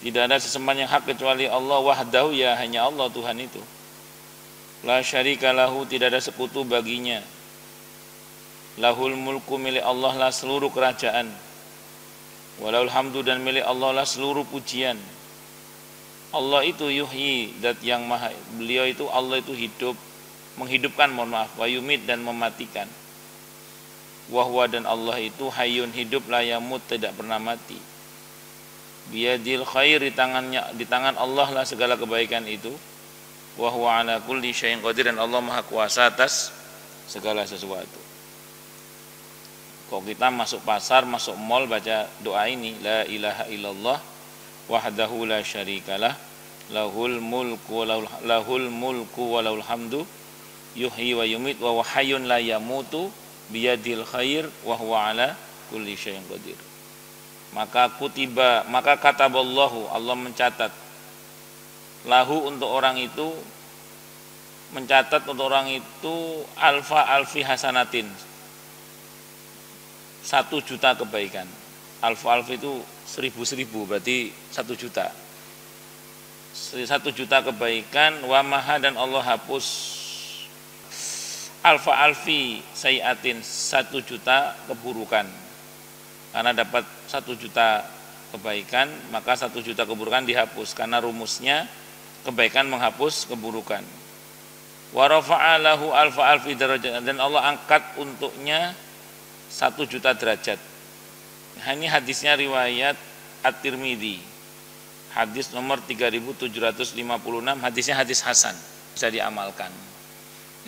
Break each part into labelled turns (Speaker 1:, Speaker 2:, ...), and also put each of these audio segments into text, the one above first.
Speaker 1: Tidak ada sesembahan yang hak kecuali Allah wahdahu, ya hanya Allah Tuhan itu. La syarika lahu, tidak ada sekutu baginya. Lahul mulku, milik Allah lah seluruh kerajaan. Walahul hamdu, dan milik Allah lah seluruh pujian. Allah itu yuhyi, zat yang maha, beliau itu Allah itu hidup, menghidupkan, wa yumit, dan mematikan. Wahwa, dan Allah itu hayyun, hidup, la yamut, tidak pernah mati. Biyadil khair, di tangan Allah lah segala kebaikan itu. Wa huwa ala kulli syai'in qadir, dan Allah maha kuasa atas segala sesuatu. Kalau kita masuk pasar, masuk mall, baca doa ini, la ilaha illallah wahdahu la syarikalah lahul mulku wa lahul hamdu yuhyi wa yumit wa huwa hayyun la yamutu biyadil khair wa huwa ala kulli syai'in qadir. Maka kataballahu, Allah mencatat, lahu, untuk orang itu, mencatat untuk orang itu alfi hasanatin, 1.000.000 kebaikan. Alf itu 1000 berarti 1 juta. 1 juta kebaikan. Wa maha, dan Allah hapus alfi sayiatin, 1 juta keburukan. Karena dapat 1 juta kebaikan, maka 1 juta keburukan dihapus, karena rumusnya kebaikan menghapus keburukan. Wa rafa'a lahu alfi darajat, dan Allah angkat untuknya 1 juta derajat. Ini hadisnya riwayat At-Tirmidzi, hadis nomor 3756, hadisnya hadis hasan, bisa diamalkan.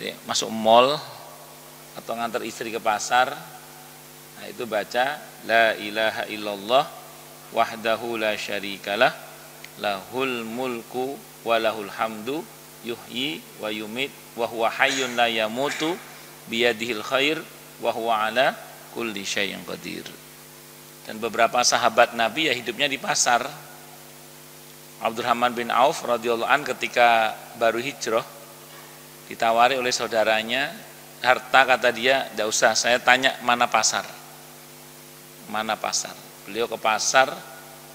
Speaker 1: Jadi, masuk mall atau ngantar istri ke pasar, nah itu baca la ilaha illallah wahdahu la syarikalah lahul mulku wa lahul hamdu yuhyi wa yumit wa huwa hayyun la yamutu biyadihil khair wa huwa ala kulli syai'in qadir. Dan beberapa sahabat Nabi ya hidupnya di pasar. Abdurrahman bin Auf radhiyallahu an ketika baru hijrah ditawari oleh saudaranya harta, kata dia, "Tidak usah, saya tanya mana pasar." Mana pasar? Beliau ke pasar,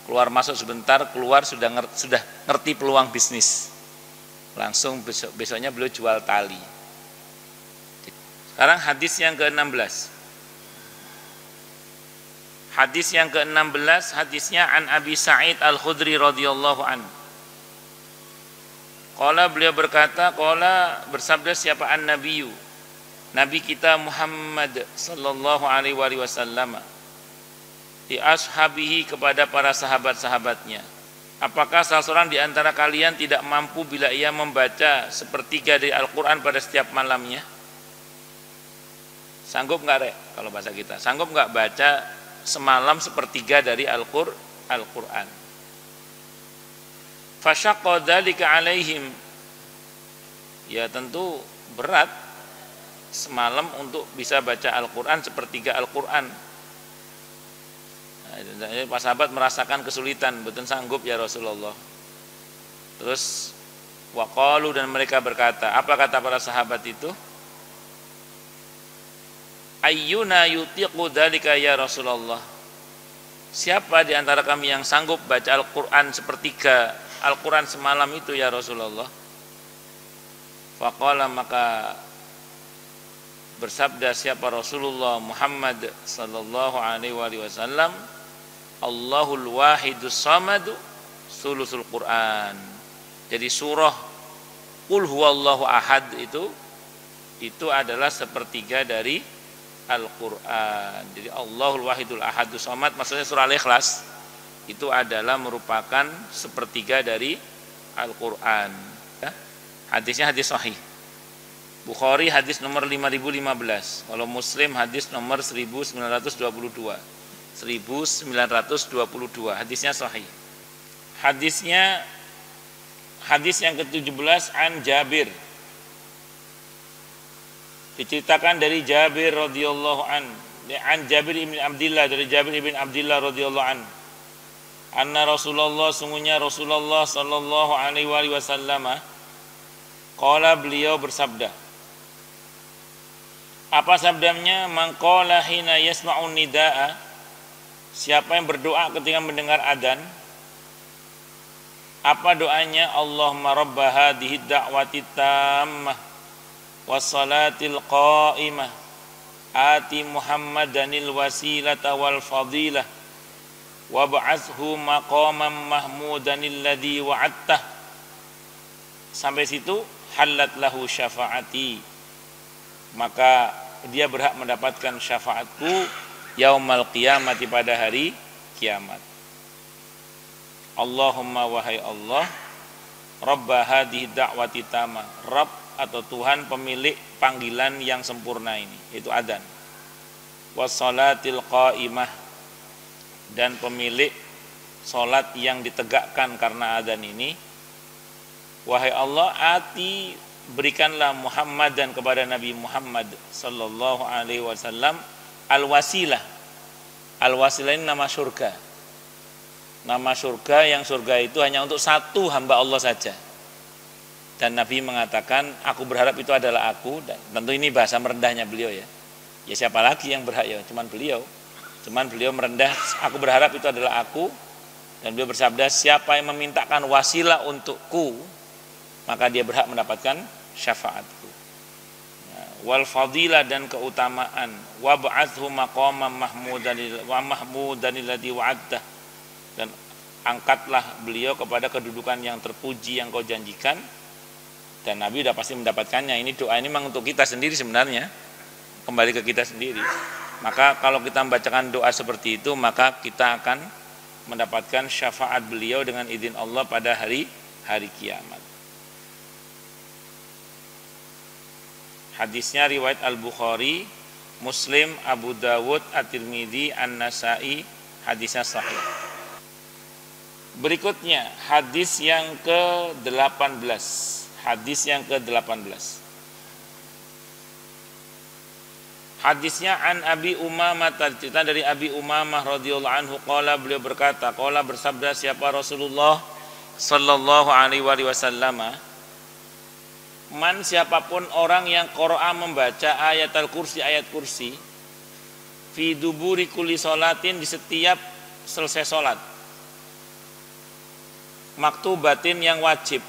Speaker 1: keluar masuk sebentar, keluar sudah ngerti peluang bisnis. Langsung besoknya beliau jual tali. Sekarang hadis yang ke-16. Hadis yang ke-16, hadisnya an Abi Sa'id Al-Khudri radhiyallahu an. Qala, beliau berkata, qala, bersabda siapa an-nabiyyu, Nabi kita Muhammad sallallahu alaihi wasallam, di ashabihi, kepada para sahabat-sahabatnya, apakah salah seorang di antara kalian tidak mampu bila ia membaca sepertiga dari Al-Quran pada setiap malamnya? Sanggup nggak, Rek? Kalau bahasa kita, sanggup nggak baca semalam sepertiga dari Al-Quran? Fasyaqqa dzalika alaihim, ya tentu berat semalam untuk bisa baca Al-Quran sepertiga Al-Quran. Nah, para sahabat merasakan kesulitan, betul sanggup ya Rasulullah. Terus waqalu, dan mereka berkata, apa kata para sahabat itu? Ayyuna yutiqu dzalika ya Rasulullah, siapa di antara kami yang sanggup baca Al-Quran sepertiga Al-Quran semalam itu ya Rasulullah? Faqala, maka bersabda siapa Rasulullah Muhammad sallallahu alaihi wasallam, Allahul wahidus samadu sulusul Quran. Jadi surah Qul huwallahu ahad itu adalah sepertiga dari Al-Quran. Jadi Allahul wahidul ahadus samad, maksudnya surah Al-Ikhlas itu adalah merupakan sepertiga dari Al-Quran. Ya? Hadisnya hadis sahih. Bukhari hadis nomor 5015. Kalau Muslim hadis nomor 1922. 1922. Hadisnya sahih. Hadisnya hadis yang ke-17 an Jabir. Diceritakan dari Jabir radhiyallahu an Jabir ibn Abdillah, dari Jabir ibn Abdillah radhiyallahu an, anna Rasulullah, sungguhnya Rasulullah sallallahu alaihi wasallam, qala, beliau bersabda. Apa sabdanya? Man qala hina yasma'un nidaa, siapa yang berdoa ketika mendengar adzan, Apa doanya? Allahumma rabba hadhihi da'wati tammah wassalatil qa'imah ati Muhammadanil wasilata wal fadilah wab'athhu maqaman mahmudanil ladzi wa'adtah. Sampai situ, halat lahu syafaati, maka dia berhak mendapatkan syafaatku yaumal qiyamati, pada hari kiamat. Allahumma wahai Allah, rabba hadhihi da'wati tamah, Rabb atau Tuhan pemilik panggilan yang sempurna ini, itu adzan, wassalatil qaimah, dan pemilik salat yang ditegakkan karena adzan ini. Wahai Allah, ati berikanlah Muhammad dan kepada Nabi Muhammad sallallahu alaihi wasallam al-wasilah. Al-wasilah ini nama surga. Nama surga, yang surga itu hanya untuk satu hamba Allah saja. Dan Nabi mengatakan, aku berharap itu adalah aku. Dan tentu ini bahasa merendahnya beliau ya. Ya siapa lagi yang berhak ya? Cuman beliau. Cuman beliau merendah, aku berharap itu adalah aku. Dan beliau bersabda, siapa yang memintakan wasilah untukku, maka dia berhak mendapatkan syafaatku. Wal fadilah, dan keutamaan. Wab'athhu maqaman mahmudanil ladzi wa'adtah, dan angkatlah beliau kepada kedudukan yang terpuji yang kau janjikan. Dan Nabi sudah pasti mendapatkannya. Ini doa ini memang untuk kita sendiri sebenarnya, kembali ke kita sendiri. Maka kalau kita membacakan doa seperti itu, maka kita akan mendapatkan syafaat beliau dengan izin Allah pada hari kiamat. Hadisnya riwayat Al-Bukhari, Muslim, Abu Dawud, At-Tirmidzi, An-Nasa'i, hadisnya sahih. Berikutnya hadis yang ke-18. Hadis yang ke-18. Hadisnya an Abi Umamah, cerita dari Abi Umamah radhiyallahu anhu, qala, beliau berkata, qala bersabda siapa Rasulullah sallallahu alaihi wasallam, man, siapapun orang yang qara'a membaca ayat al-kursi, ayat kursi, fi duburi kulli sholatin, di setiap selesai sholat, maktubatin, yang wajib,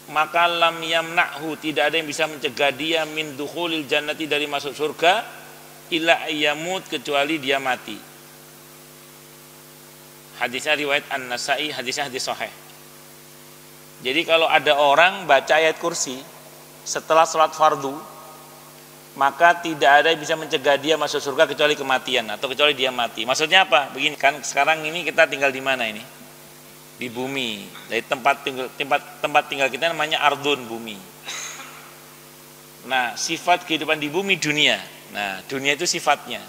Speaker 1: maka lam yamna'hu, tidak ada yang bisa mencegah dia min dukhulil jannati, dari masuk surga, illa ayyamut, kecuali dia mati. Hadisnya riwayat An-Nasa'i, hadisnya hadis sahih. Jadi kalau ada orang baca ayat kursi setelah sholat fardu, maka tidak ada yang bisa mencegah dia masuk surga kecuali kematian, atau kecuali dia mati. Maksudnya apa? Begini kan, sekarang ini kita tinggal di mana ini? Di bumi. Dari tempat tinggal kita namanya ardun, bumi. Nah, sifat kehidupan di bumi dunia. Nah, dunia itu sifatnya.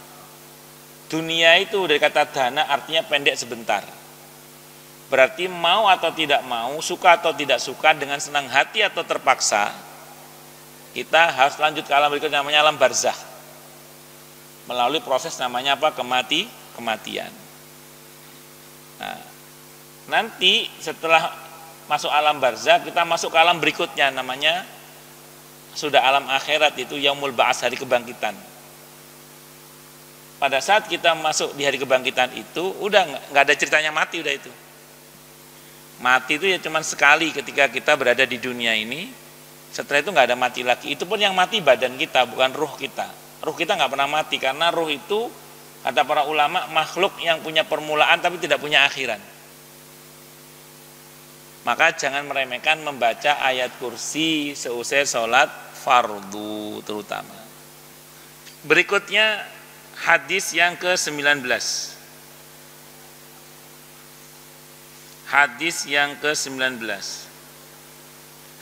Speaker 1: Dunia itu dari kata dana, artinya pendek sebentar. Berarti mau atau tidak mau, suka atau tidak suka, dengan senang hati atau terpaksa, kita harus lanjut ke alam berikutnya, namanya alam barzakh. Melalui proses namanya apa? Kematian. Nah, nanti setelah masuk alam barzakh, kita masuk ke alam berikutnya, namanya sudah alam akhirat, itu yaumul ba'ats, hari kebangkitan. Pada saat kita masuk di hari kebangkitan itu, udah nggak ada ceritanya mati, udah itu. Mati itu ya cuman sekali ketika kita berada di dunia ini. Setelah itu nggak ada mati lagi. Itu pun yang mati badan kita, bukan ruh kita. Ruh kita nggak pernah mati, karena ruh itu kata para ulama makhluk yang punya permulaan tapi tidak punya akhiran. Maka jangan meremehkan membaca ayat kursi seusai sholat fardu terutama. Berikutnya hadis yang ke-19. Hadis yang ke-19.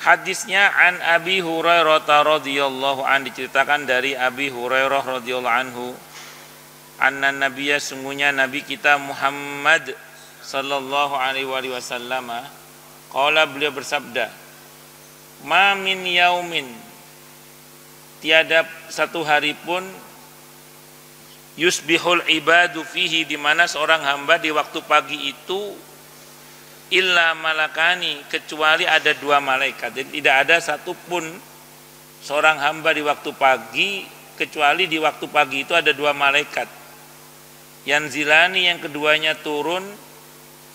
Speaker 1: Hadisnya an Abi Hurairah radhiyallahu anhu, diceritakan dari Abi Hurairah radhiyallahu anhu, anna nabiyya, sungguhnya nabi kita Muhammad sallallahu alaihi wasallam, qala, beliau bersabda, ma min yaumin, tiada satu hari pun, yusbihul ibadu fihi, di mana seorang hamba di waktu pagi itu, illa malakani, kecuali ada dua malaikat. Jadi tidak ada satupun seorang hamba di waktu pagi, kecuali di waktu pagi itu ada dua malaikat. Yanzilani, yang keduanya turun,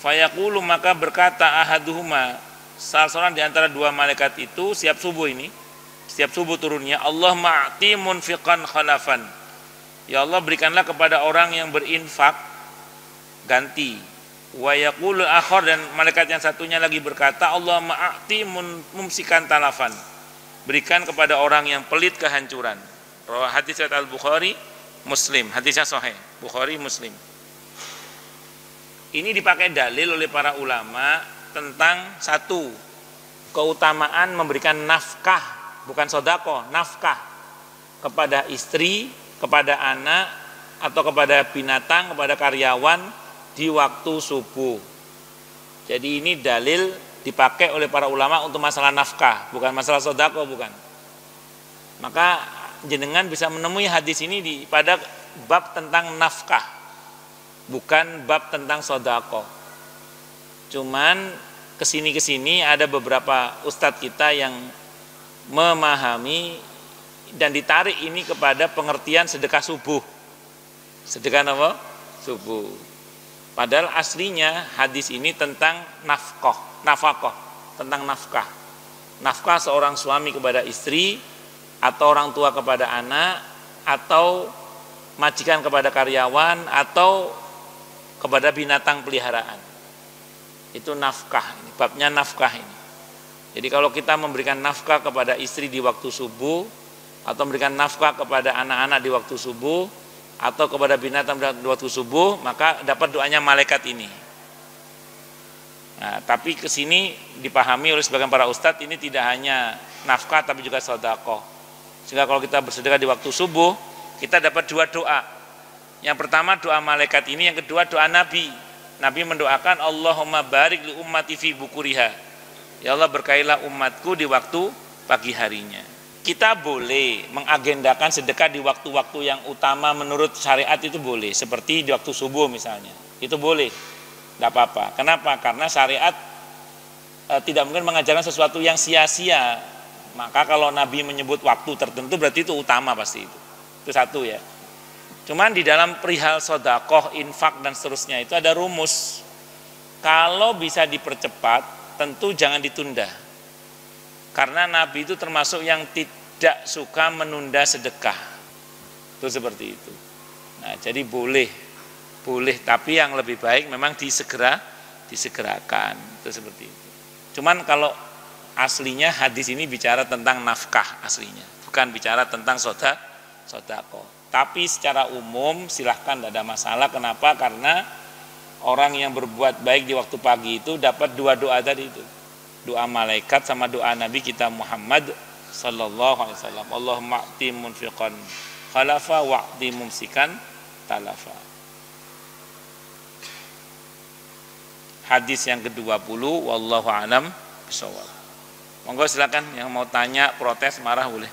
Speaker 1: Fayaqulu, maka berkata ahaduhuma, salah seorang di antara dua malaikat itu setiap subuh turunnya, Allah ma'ti munfiqan khalafan, ya Allah berikanlah kepada orang yang berinfak ganti. Wa yaqulu akhar, dan malaikat yang satunya lagi berkata, Allah ma'ti mumsikan talafan, berikan kepada orang yang pelit kehancuran. Hadis riwayat Al-Bukhari Muslim, hadisnya sahih Bukhari Muslim. Ini dipakai dalil oleh para ulama tentang satu, keutamaan memberikan nafkah, bukan sodako, nafkah kepada istri, kepada anak, atau kepada binatang, kepada karyawan di waktu subuh. Jadi ini dalil dipakai oleh para ulama untuk masalah nafkah, bukan masalah sodako, bukan. Maka jenengan bisa menemui hadis ini pada bab tentang nafkah, bukan bab tentang sodako. Cuman kesini ada beberapa ustadz kita yang memahami dan ditarik ini kepada pengertian sedekah subuh. Sedekah apa? Subuh. Padahal aslinya hadis ini tentang nafkah, tentang nafkah. Nafkah seorang suami kepada istri, atau orang tua kepada anak, atau majikan kepada karyawan, atau kepada binatang peliharaan. Itu nafkah, ini babnya nafkah ini. Jadi kalau kita memberikan nafkah kepada istri di waktu subuh, atau memberikan nafkah kepada anak-anak di waktu subuh, atau kepada binatang di waktu subuh, maka dapat doanya malaikat ini. Nah, tapi kesini dipahami oleh sebagian para ustadz, ini tidak hanya nafkah tapi juga sedekah. Sehingga kalau kita bersedekah di waktu subuh, kita dapat dua doa. Yang pertama doa malaikat ini, yang kedua doa Nabi. Nabi mendoakan, Allahumma barik li ummati fi bukuriha. Ya Allah, berkailah umatku di waktu pagi harinya. Kita boleh mengagendakan sedekah di waktu-waktu yang utama menurut syariat, itu boleh. Seperti di waktu subuh misalnya, itu boleh, tidak apa-apa. Kenapa? Karena syariat tidak mungkin mengajarkan sesuatu yang sia-sia. Maka kalau Nabi menyebut waktu tertentu berarti itu utama, pasti itu satu ya. Cuman di dalam perihal sodakoh, infak dan seterusnya itu ada rumus. Kalau bisa dipercepat, tentu jangan ditunda. Karena Nabi itu termasuk yang tidak suka menunda sedekah. Itu seperti itu. Nah, jadi boleh, tapi yang lebih baik memang disegerakan. Itu seperti itu. Cuman kalau aslinya hadis ini bicara tentang nafkah aslinya, bukan bicara tentang sodako. Tapi secara umum silahkan, tidak ada masalah. Kenapa? Karena orang yang berbuat baik di waktu pagi itu dapat dua doa tadi itu. Doa malaikat sama doa Nabi kita Muhammad sallallahu alaihi wasallam. Allahumma a'ti munfiqan khalafa wa'ti mumsikan talafa. Hadis yang ke-20, wallahu a'lam bishawab. Monggo silakan yang mau tanya, protes, marah boleh.